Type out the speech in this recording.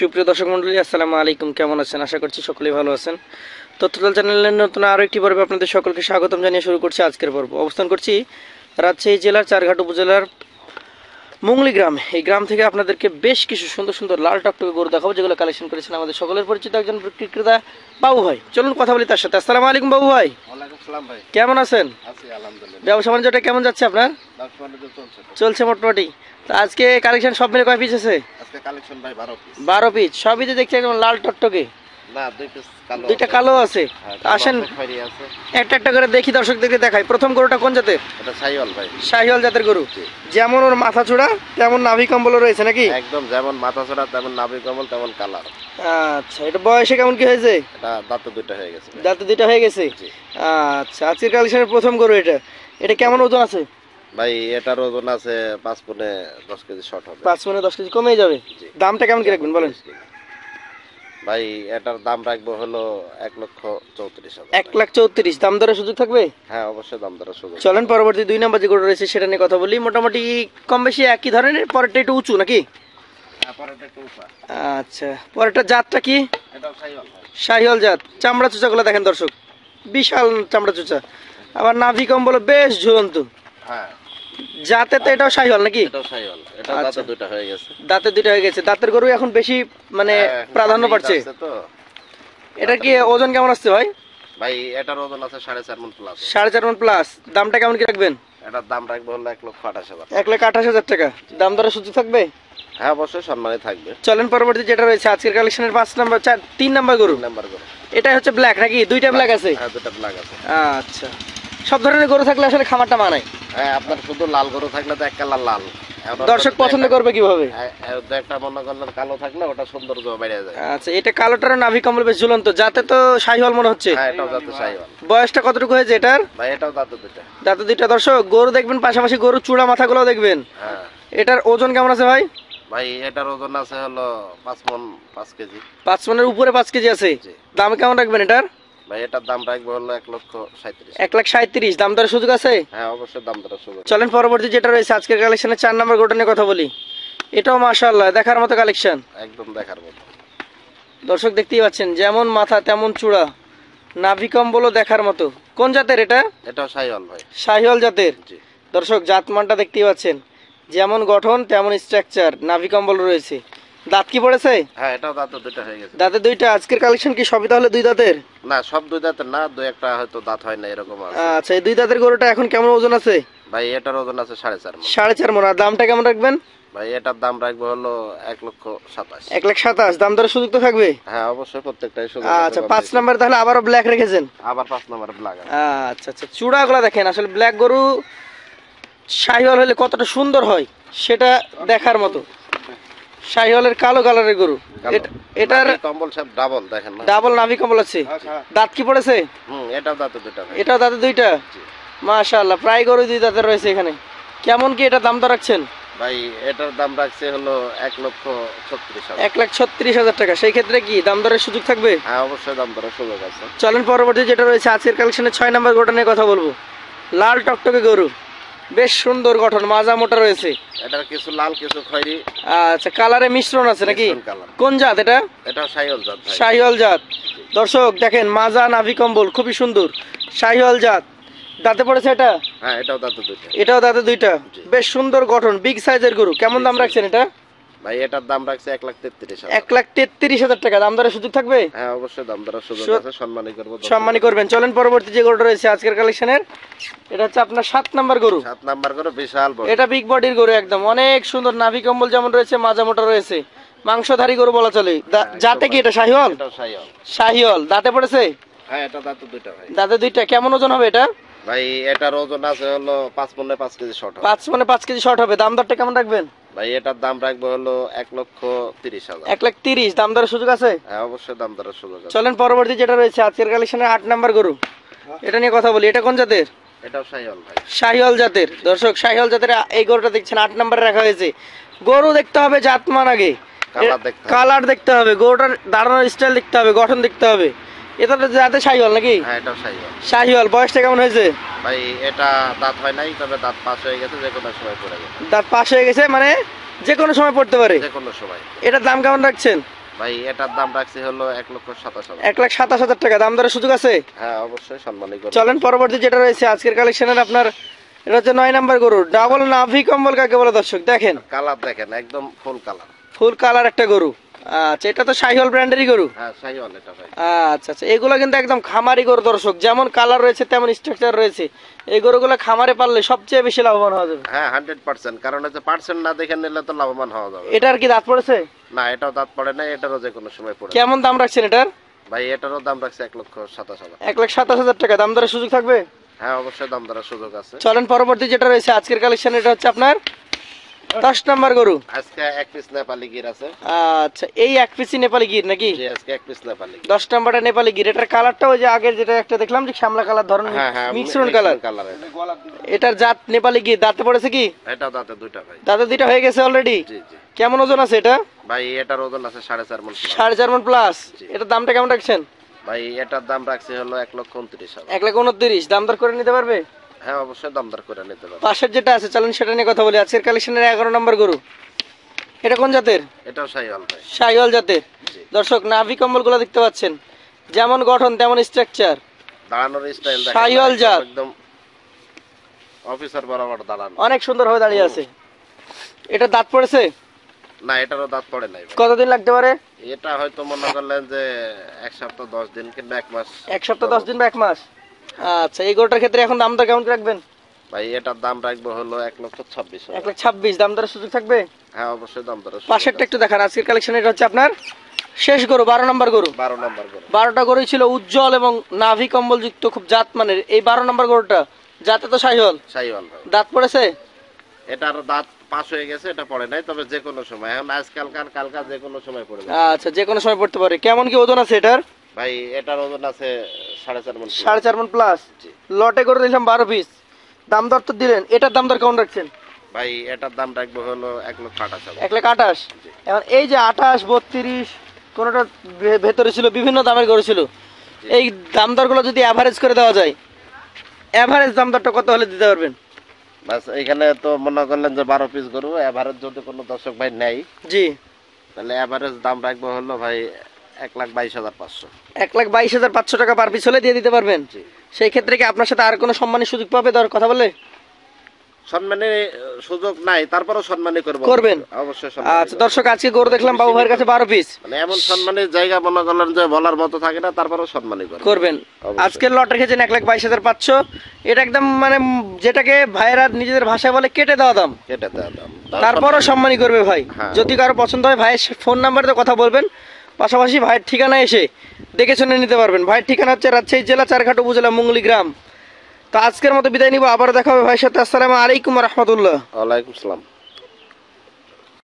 সুপ্রিয় দর্শক মণ্ডলী, আসসালামু আলাইকুম। কেমন আছেন? আশা করছি সকলেই ভালো আছেন। তথ্যদল চ্যানেলের নতুন আরও একটি পর্বে আপনাদের সকলকে স্বাগতম জানিয়ে শুরু করছি আজকের পর্ব। অবস্থান করছি রাজশাহী জেলার চারঘাট উপজেলার মুংলি গ্রাম। এই গ্রাম থেকে আপনাদেরকে বেশ কিছু সুন্দর সুন্দর লাল টকটকে গরু দেখাবো, যেগুলো কালেকশন করেছেন আমাদের সকলের পরিচিত একজন বিক্রেতা বাবু ভাই। চলুন কথা বলি তার সাথে। আসসালামু আলাইকুম বাবু ভাই। ওয়ালাইকুম আসসালাম ভাই। কেমন আছেন? আছি আলহামদুলিল্লাহ। ব্যবসা বাণিজ্যটা কেমন যাচ্ছে আপনার? ব্যবসা বাণিজ্য চলছে মোটামুটি। তো আজকে কালেকশন সব মিলে কয় পিস আছে? আজকে কালেকশন ভাই 12 পিস। 12 পিস। সবই তো দেখছি একদম লাল টকটকে। না, 2 পিস কালো। দুইটা কালো আছে। আসেন একটা একটা করে দেখি, দর্শকদেরকে দেখাই। প্রথম গরুটা কোন জাতের? এটা শাহিওয়াল ভাই। শাহিওয়াল জাতের গরু। যেমন ওর মাথা চূড়া তেমন নাভি কম্বল রয়েছে নাকি? একদম যেমন মাথা ছড়া তেমন নাভি কমল তেমন কালার। আচ্ছা, এটা বয়সে কেমন কি হয়েছে? এটা দাঁত দুটো হয়ে গেছে। দাঁতে দুইটা হয়ে গেছে। আচ্ছা, আজকের কালেকশনের প্রথম গরু এটা। এটা কেমন ওজন আছে ভাই? এটার ওজন আছে 5 পনে 10 কেজি শর্ট হবে। 5 মনে 10 কেজি কমে যাবে। দামটা কেমন কি রাখবেন বলেন? ভাই এটার দাম রাখবো হলো 1,34,000। 1,34,000। দাম দরের সুযোগ থাকবে? হ্যাঁ, অবশ্যই দাম দরের সুযোগ। চলেন পরবর্তী 2 নাম্বার যে গরু রয়েছে সেটা নিয়ে কথা বলি। মোটামুটি কম বেশি একই ধরনের, পরেরটা একটু উঁচু নাকি? হ্যাঁ, পরেরটা একটু উপা। আচ্ছা, পরেরটা জাতটা কি? এটাও শাহিওয়াল ভাই। শাহিওয়াল জাত। চামড়া চুচাগুলো দেখেন দর্শক, বিশাল চামড়া চুচা। আবার নাভি কম্বল বেশ ঝুলন্ত। হ্যাঁ, জাতে তো এটাও শাহিওয়াল নাকি? এটাও শাহিওয়াল। এটা দাঁতে দুটো হয়ে গেছে। দাঁতে দুইটা হয়ে গেছে। দাঁতের গরু এখন বেশি মানে প্রাধান্য পাচ্ছে। এটা কি ওজন কেমন আসছে ভাই? ভাই এটার ওজন আছে 4.5 মণ প্লাস। 4.5 মণ প্লাস। দামটা কেমন কি রাখবেন? এটার দাম রাখবো হলো 1,28,000। 1,28,000 টাকা। দাম দরের সুযোগ থাকবে? হ্যাঁ, অবশ্যই সম্মানে থাকবে। চলেন পরবর্তী যেটা রয়েছে আজকের কালেকশনের 5 নাম্বার 3 নাম্বার গরু। নাম্বার গরু। এটা হচ্ছে ব্ল্যাক নাকি? দুইটা ব্ল্যাক আছে? হ্যাঁ, দুটো ব্ল্যাক আছে। আচ্ছা, সব ধরনের গরু থাকলে আসলে খামারটা মানায়। হ্যাঁ, আপনার শুধু লাল গরু থাকলে তো এক কালার লাল। দর্শক পছন্দ করবে কিভাবে? একটা মনে করলেন কালো থাকলে ওটা সৌন্দর্য বেড়ে যায়। আচ্ছা, এটা কালোটার নাভি কম্বল বেশ ঝুলন্ত। যাতে তো শাহিওয়াল মনে হচ্ছে। হ্যাঁ, এটাও দাঁতে শাহিওয়াল। বয়সটা কতটুকু হয়েছে এটার? ভাই এটাও দাঁতে দুটো। দাঁতে দুইটা। দর্শক গরু দেখবেন, পাশাপাশি গরু চূড়া মাথাগুলো দেখবেন। হ্যাঁ, এটার ওজন কেমন আছে ভাই? ভাই এটার ওজন আছে হলো 5 মণ 5 কেজি। 5 মণের উপরে 5 কেজি আছে। দাম কেমন রাখবেন এটার? ভাই এটার দাম রাখবো হলো 1,37,000। 1,37,000। দাম দরের সুযোগ আছে? হ্যাঁ, অবশ্যই দাম দরের সুযোগ। চলেন পরবর্তী যেটা রয়েছে আজকের কালেকশনের 4 নাম্বার গরুটা নিয়ে কথা বলি। এটাও মাশাআল্লাহ দেখার মতো কালেকশন। একদম দেখার মতো। দর্শক দেখতেই পাচ্ছেন, যেমন মাথা তেমন চূড়া, নাভি কম্বলও দেখার মতো। কোন জাতের এটা? এটাও শাহিওয়াল ভাই। শাহিওয়াল জাতের। জি। দর্শক জাতমানটা দেখতেই পাচ্ছেন, যেমন গঠন তেমন স্ট্রাকচার, নাভি কম্বল রয়েছে। দাঁত কি পড়েছে? হ্যাঁ, এটাও দাঁতে দুটো হয়ে গেছে। দাঁতে দুইটা। আজকের কালেকশন কি সবই তাহলে 2 দাঁতের? না, সব 2 দাঁতের না, 2-1টা হয়তো দাঁত হয় না, এরকম আছে। আচ্ছা, এই 2 দাঁতের গরুটা এখন কেমন ওজন আছে? ভাই এটার ওজন আছে 4.5 মণ। 4.5 মণ। আর দামটা কেমন রাখবেন? ভাই এটার দাম রাখবো হলো 1,27,000। 1,27,000। দাম দরের সুযোগ তো থাকবে? হ্যাঁ, অবশ্যই প্রত্যেকটাই সুযোগ। আচ্ছা, 5 নাম্বার তাহলে আবারও ব্ল্যাক রেখেছেন? আবার 5 নাম্বার ব্ল্যাক আছে। আচ্ছা আচ্ছা, চূড়াগুলো দেখেন। আসলে ব্ল্যাক গরু শাহিওয়াল হলে কতটা সুন্দর হয় সেটা দেখার মতো। শাহিওয়ালের কালো কালারের গরু। এটার কম্বল সব ডাবল দেখেন না? ডাবল নাভি কম্বল আছে। দাঁত কি পড়েছে? এটাও দাঁতে দুটো। এটাও দাঁতে দুইটা। মাশাআল্লাহ, প্রায় গরু 2 দাঁতের রয়েছে এখানে। কেমন কি এটা দাম দর রাখছেন? ভাই এটার দাম রাখছে হলো 1,36,000। 1,36,000 টাকা। সেই ক্ষেত্রে কি দাম দরের সুযোগ থাকবে? হ্যাঁ, অবশ্যই দাম দরের সুযোগ আছে। চলেন পরবর্তী যেটা রয়েছে আজকের কালেকশনের 6 নাম্বার গরুটা নিয়ে কথা বলবো। লাল টকটকে গরু, বেশ সুন্দর গঠন, মাজা মোটা রয়েছে। এটার কিছু লাল কিছু খয়েরি। আচ্ছা, কালারে মিশ্রণ আছে নাকি? কোন জাত এটা? এটা শাহিওয়াল জাত ভাই। শাহিওয়াল জাত। দর্শক দেখেন, মাজা নাভি কম্বল খুবই সুন্দর, শাহিওয়াল জাত। দাঁতে পড়েছে এটা? হ্যাঁ, এটাও দাঁতে দুটো। এটাও দাঁতে দুইটা। বেশ সুন্দর গঠন, বিগ সাইজের গরু। কেমন দাম রাখছেন এটা? ভাই এটার দাম রাখছে 1,33,000। 1,33,000 টাকা। দাম দরের সুযোগ থাকবে? হ্যাঁ, অবশ্যই দাম দরের সুযোগ আছে, সম্মানই করব। সম্মানই করবেন। চলেন পরবর্তী যে গরুটা রয়েছে আজকের কালেকশনের, এটা হচ্ছে আপনার 7 নাম্বার গরু। 7 নাম্বার করে বিশাল বড়। এটা বিগ বডির গরু, একদম অনেক সুন্দর। নাভি কম্বল যেমন রয়েছে, মাজা মোটা রয়েছে, মাংসধারী গরু বলা চলে। জাতে কি এটা? শাহিওয়াল। এটাও শাহিওয়াল। শাহিওয়াল। দাঁতে পড়েছে? হ্যাঁ, এটা দাঁতে দুটো ভাই। দাঁতে দুইটা। কেমন ওজন হবে এটা? ভাই এটার ওজন আছে হলো 5 মণে 5 কেজি শর্ট হবে। 5 মণে 5 কেজি শর্ট হবে। দাম দরটা কেমন রাখবেন? ভাই এটার দাম রাখবো হলো 1,30,000। 1,30,000। দাম দরের সুযোগ আছে? হ্যাঁ, অবশ্যই দাম দরের সুযোগ আছে। চলেন পরবর্তী যেটা রয়েছে আজকের কালেকশনের 8 নাম্বার গরু, এটা নিয়ে কথা বলি। এটা কোন জাতের? এটাও শাহিওয়াল ভাই। শাহিওয়াল জাতের। দর্শক শাহিওয়াল জাতের এই গরুটা দেখছেন 8 নম্বরে রাখা হয়েছে। গরু দেখতে হবে জাতমান আগে, কালার দেখতে হবে, গরুটার দাঁড়ানোর স্টাইল দেখতে হবে, গঠন দেখতে হবে। এটা তো জাতে শাহিওয়াল নাকি? হ্যাঁ, এটাও শাহিওয়াল। শাহিওয়াল। বয়সটা কেমন হয়েছে? ভাই এটা দাঁত হয় নাই, তবে দাঁত পাস হয়ে গেছে, যে কোনো সময় পড়ে যাবে। দাঁত পাশ হয়ে গেছে মানে যে কোনো সময় পড়তে পারে? যে কোনো সময়। এটার দাম কেমন রাখছেন? ভাই এটার দাম রাখছি হলো 1,27,000। 1,27,000 টাকা। দাম দরের সুযোগ আছে? হ্যাঁ অবশ্যই সম্মানী করব। চলেন পরবর্তী যেটা রয়েছে আজকের কালেকশনের আপনার, এটা হচ্ছে 9 নাম্বার গরু। ডাবল নাভি কম্বল কাকে বলে দর্শক দেখেন, কালার দেখেন একদম ফুল কালার। ফুল কালার একটা গরু। আচ্ছা, এটা তো শাহিওয়াল ব্র্যান্ডেরই গরু। হ্যাঁ শাহিওয়াল এটা ভাই। আচ্ছা আচ্ছা, এগুলো কিন্তু একদম খামারি গরু দর্শক, যেমন কালার রয়েছে তেমন স্ট্রাকচার রয়েছে। এই গরুগুলো খামারে পাললে সবচেয়ে বেশি লাভবান হওয়া যাবে। হ্যাঁ 100%, কারণ হচ্ছে পার্সেন্ট না দেখে নিলে তো লাভবান হওয়া যাবে। এটার কি দাঁত পড়েছে? না এটাও দাঁত পড়ে না, এটারও যে কোনো সময় পড়ে। কেমন দাম রাখছেন এটার? ভাই এটারও দাম রাখছে 1,27,000। 1,27,000 টাকা। দাম দরের সুযোগ থাকবে? হ্যাঁ অবশ্যই দাম দরের সুযোগ আছে। চলেন পরবর্তী যেটা রয়েছে আজকের কালেকশন, এটা হচ্ছে আপনার 10 নাম্বার গরু। আজকে এক পিস নেপালি গির আছে। আচ্ছা, এই এক পিসি নেপালি গির নাকি? জি আজকে এক পিস নেপালি গির। 10 নাম্বারটা নেপালি গির। এটার কালারটা ওই যে আগের যেটা একটা দেখলাম যে শ্যামলা কালার ধরনের হ্যাঁ হ্যাঁ মিশ্রণ কালার। কালার। এটার জাত নেপালি গির। দাঁতে পড়েছে কি? এটা দাঁতে দুইটা ভাই। দাঁতে দুইটা হয়ে গেছে অলরেডি। জি জি। কেমন ওজন আছে এটা? ভাই এটার ওজন আছে 4.5 মণ। 4.5 মণ প্লাস। জি। এটার দামটা কেমন রাখছেন? ভাই এটার দাম রাখছি হলো 1,29,000। 1,29,000। দাম দর করে নিতে পারবে? হ্যাঁ অবশ্যই দাম দর করে নিতে পারবে। পাশের যেটা আছে চলেন সেটা নিয়ে কথা বলি। আজকের কালেকশনের 11 নম্বর গরু। এটা কোন জাতের? এটাও শাহিওয়াল ভাই। শাহিওয়াল জাতের। জি। দর্শক নাভি কম্বলগুলো দেখতে পাচ্ছেন, যেমন গঠন তেমন স্ট্রাকচার। দাঁড়ানোর স্টাইল দেখেন। শাহিওয়াল জাত। একদম অফিসার বরাবর দাঁড়ানো। অনেক সুন্দর ভাবে দাঁড়িয়ে আছে। এটা দাঁত পড়েছে? না এটারও দাঁত পড়ে নাই ভাই। কতদিন লাগতে পারে? এটা হয়তো মনে করলেন যে 1 সপ্তাহ 10 দিন কিংবা 1 মাস। 1 সপ্তাহ 10 দিন বা 1 মাস। আচ্ছা, এই গরুটার ক্ষেত্রে এখন দাম দর কেমন রাখবেন? ভাই এটার দাম রাখবো হলো 1,26,000। 1,26,000। দাম দরের সুযোগ থাকবে? হ্যাঁ অবশ্যই দাম দর। পাশেরটা একটু দেখান। আজকের কালেকশন এটা হচ্ছে আপনার শেষ গরু, 12 নম্বর গরু। 12 নম্বর করে। 12টা গরুই ছিল উজ্জ্বল এবং নাভি কম্বল যুক্ত, খুব জাত মানের। এই 12 নম্বর গরুটা জাতে তো শাহিওয়াল। শাহিওয়াল ভাই। দাঁত পড়েছে? এটার দাঁত পাস হয়ে গেছে, এটা পড়ে নাই, তবে যে কোনো সময় এখন আজকালকার কালকা যে কোনো সময় পড়ে যাবে। আচ্ছা, যে কোনো সময় পড়তে পারে। কেমন কি ওজন আছে এটার? ভাই এটার ওজন আছে 4.5 মণ। 4.5 মণ প্লাস। জি। লটে করে দিলাম 12 পিস। দাম দর তো দিলেন, এটার দাম দর কেমন রাখছেন? ভাই এটার দাম রাখবো হলো 1,28,000। 1,28,000। এখন এই যে 28, 32, কোনটা ভেতরে ছিল, বিভিন্ন দামের গরু ছিল। এই দাম দরগুলো যদি অ্যাভারেজ করে দেওয়া যায়, অ্যাভারেজ দাম দরটা কত হলে দিতে পারবেন? বাস এখানে তো মনে করলেন যে 12 পিস গরু, এভারেজ যদি কোনো দর্শক ভাই নেয় জি, তাহলে এভারেজ দাম রাখবো হলো ভাই 1,22,500। 1,22,500 টাকা পার পিস হলে দিয়ে দিতে পারবেন। জি। সেই ক্ষেত্রে কি আপনার সাথে আর কোনো সম্মানের সুযোগ পাবে দর কথা বলে? সম্মানের সুযোগ নাই, তারপরেও সম্মানই করবো। করবেন? অবশ্যই সম্মানী আচ্ছা দর্শক, আজকে গরু দেখলাম বাবু ভাইয়ের কাছে 12 পিস। মানে এমন সম্মানের জায়গা মনে করলেন যে বলার মতো থাকে না, তারপরেও সম্মানই করবেন। অবশ্যই। আজকের লট রেখেছেন 1,22,500। এটা একদম মানে যেটাকে ভাইয়েরা নিজেদের ভাষায় বলে কেটে দেওয়া দাম। কেটে দেওয়া দাম। তারপরও সম্মানই করবে ভাই। হ্যাঁ। যদি কারো পছন্দ হয় ভাইয়ের ফোন নাম্বারে কথা বলবেন, পাশাপাশি ভাইয়ের ঠিকানা এসে দেখে শুনে নিতে পারবেন। ভাইয়ের ঠিকানা হচ্ছে রাজশাহী জেলা চারঘাট উপজেলা মুঙ্গলি গ্রাম। তো আজকের মতো বিদায় নিব, আবার দেখা হবে ভাইয়ের সাথে। আসসালামু আলাইকুম রহমতুল্লাহ। ওয়ালাইকুম আসসালাম।